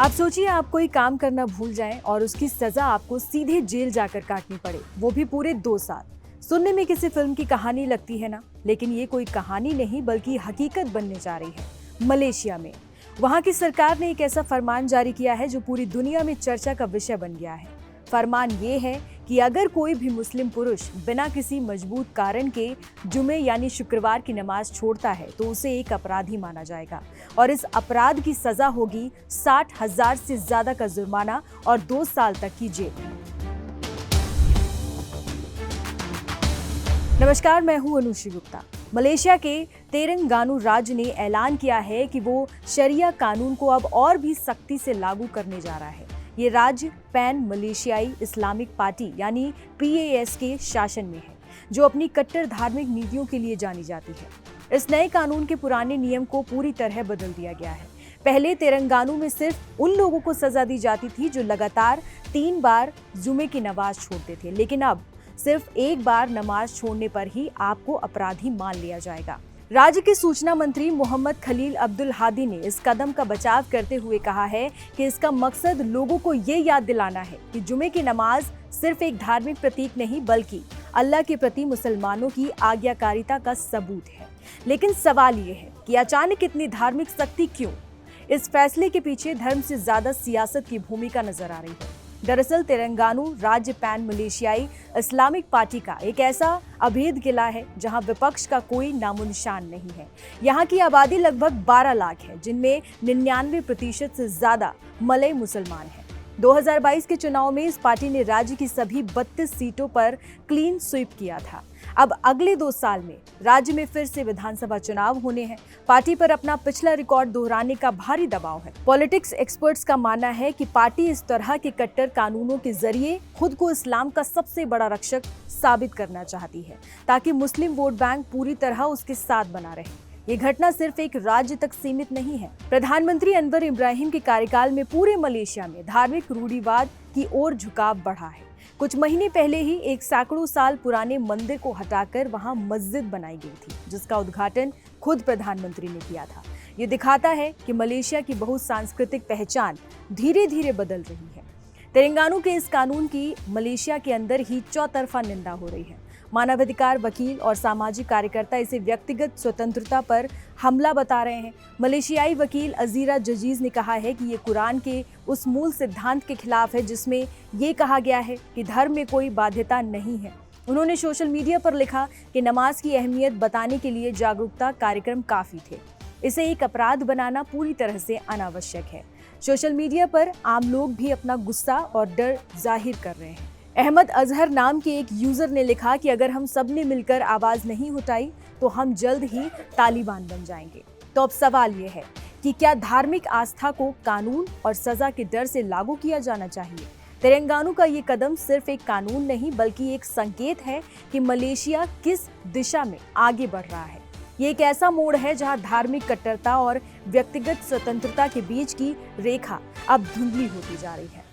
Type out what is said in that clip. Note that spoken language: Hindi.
आप सोचिए आप कोई काम करना भूल जाएं और उसकी सजा आपको सीधे जेल जाकर काटनी पड़े, वो भी पूरे 2 साल। सुनने में किसी फिल्म की कहानी लगती है ना, लेकिन ये कोई कहानी नहीं बल्कि हकीकत बनने जा रही है। मलेशिया में वहां की सरकार ने एक ऐसा फरमान जारी किया है जो पूरी दुनिया में चर्चा का विषय बन गया है। फरमान ये है कि अगर कोई भी मुस्लिम पुरुष बिना किसी मजबूत कारण के जुमे यानी शुक्रवार की नमाज छोड़ता है तो उसे एक अपराधी माना जाएगा और इस अपराध की सजा होगी 60,000 से ज्यादा का जुर्माना और 2 साल तक की जेल। नमस्कार, मैं हूं अनुश्री गुप्ता। मलेशिया के तेरंगानु राज्य ने ऐलान किया है कि वो शरिया कानून को अब और भी सख्ती से लागू करने जा रहा है। ये राज्य पैन मलेशियाई इस्लामिक पार्टी यानी PAS के शासन में है, जो अपनी कट्टर धार्मिक नीतियों के लिए जानी जाती है। इस नए कानून के पुराने नियम को पूरी तरह बदल दिया गया है। पहले तेलंगानु में सिर्फ उन लोगों को सजा दी जाती थी जो लगातार 3 बार जुमे की नमाज छोड़ते थे, लेकिन अब सिर्फ 1 बार नमाज छोड़ने पर ही आपको अपराधी मान लिया जाएगा। राज्य के सूचना मंत्री मोहम्मद खलील अब्दुल हादी ने इस कदम का बचाव करते हुए कहा है कि इसका मकसद लोगों को ये याद दिलाना है कि जुमे की नमाज सिर्फ एक धार्मिक प्रतीक नहीं बल्कि अल्लाह के प्रति मुसलमानों की आज्ञाकारिता का सबूत है। लेकिन सवाल ये है कि अचानक इतनी धार्मिक सख्ती क्यों? इस फैसले के पीछे धर्म से ज्यादा सियासत की भूमिका नजर आ रही है। दरअसल तेलंगानु राज्य पैन मलेशियाई इस्लामिक पार्टी का एक ऐसा अभेद किला है जहां विपक्ष का कोई नामोनिशान नहीं है। यहाँ की आबादी लगभग 12 लाख है, जिनमें 99% से ज्यादा मलय मुसलमान हैं। 2022 के चुनाव में इस पार्टी ने राज्य की सभी 32 सीटों पर क्लीन स्वीप किया था। अब अगले 2 साल में राज्य में फिर से विधानसभा चुनाव होने हैं। पार्टी पर अपना पिछला रिकॉर्ड दोहराने का भारी दबाव है। पॉलिटिक्स एक्सपर्ट्स का मानना है कि पार्टी इस तरह के कट्टर कानूनों के जरिए खुद को इस्लाम का सबसे बड़ा रक्षक साबित करना चाहती है, ताकि मुस्लिम वोट बैंक पूरी तरह उसके साथ बना रहे। ये घटना सिर्फ एक राज्य तक सीमित नहीं है। प्रधानमंत्री अनवर इब्राहिम के कार्यकाल में पूरे मलेशिया में धार्मिक रूढ़िवाद की ओर झुकाव बढ़ा है। कुछ महीने पहले ही एक सैकड़ों साल पुराने मंदिर को हटाकर वहां मस्जिद बनाई गई थी, जिसका उद्घाटन खुद प्रधानमंत्री ने किया था। ये दिखाता है कि मलेशिया की बहुसांस्कृतिक पहचान धीरे धीरे बदल रही है। तेलंगानु के इस कानून की मलेशिया के अंदर ही चौतरफा निंदा हो रही है। मानवाधिकार वकील और सामाजिक कार्यकर्ता इसे व्यक्तिगत स्वतंत्रता पर हमला बता रहे हैं। मलेशियाई वकील अजीरा जजीज ने कहा है कि ये कुरान के उस मूल सिद्धांत के खिलाफ है जिसमें ये कहा गया है कि धर्म में कोई बाध्यता नहीं है। उन्होंने सोशल मीडिया पर लिखा कि नमाज की अहमियत बताने के लिए जागरूकता कार्यक्रम काफी थे। इसे एक अपराध बनाना पूरी तरह से अनावश्यक है। सोशल मीडिया पर आम लोग भी अपना गुस्सा और डर जाहिर कर रहे हैं। अहमद अजहर नाम के एक यूजर ने लिखा कि अगर हम सब ने मिलकर आवाज नहीं उठाई तो हम जल्द ही तालिबान बन जाएंगे। तो अब सवाल ये है कि क्या धार्मिक आस्था को कानून और सजा के डर से लागू किया जाना चाहिए? तेलंगानु का ये कदम सिर्फ एक कानून नहीं बल्कि एक संकेत है कि मलेशिया किस दिशा में आगे बढ़ रहा है। ये एक ऐसा मोड़ है जहां धार्मिक कट्टरता और व्यक्तिगत स्वतंत्रता के बीच की रेखा अब धुंधली होती जा रही है।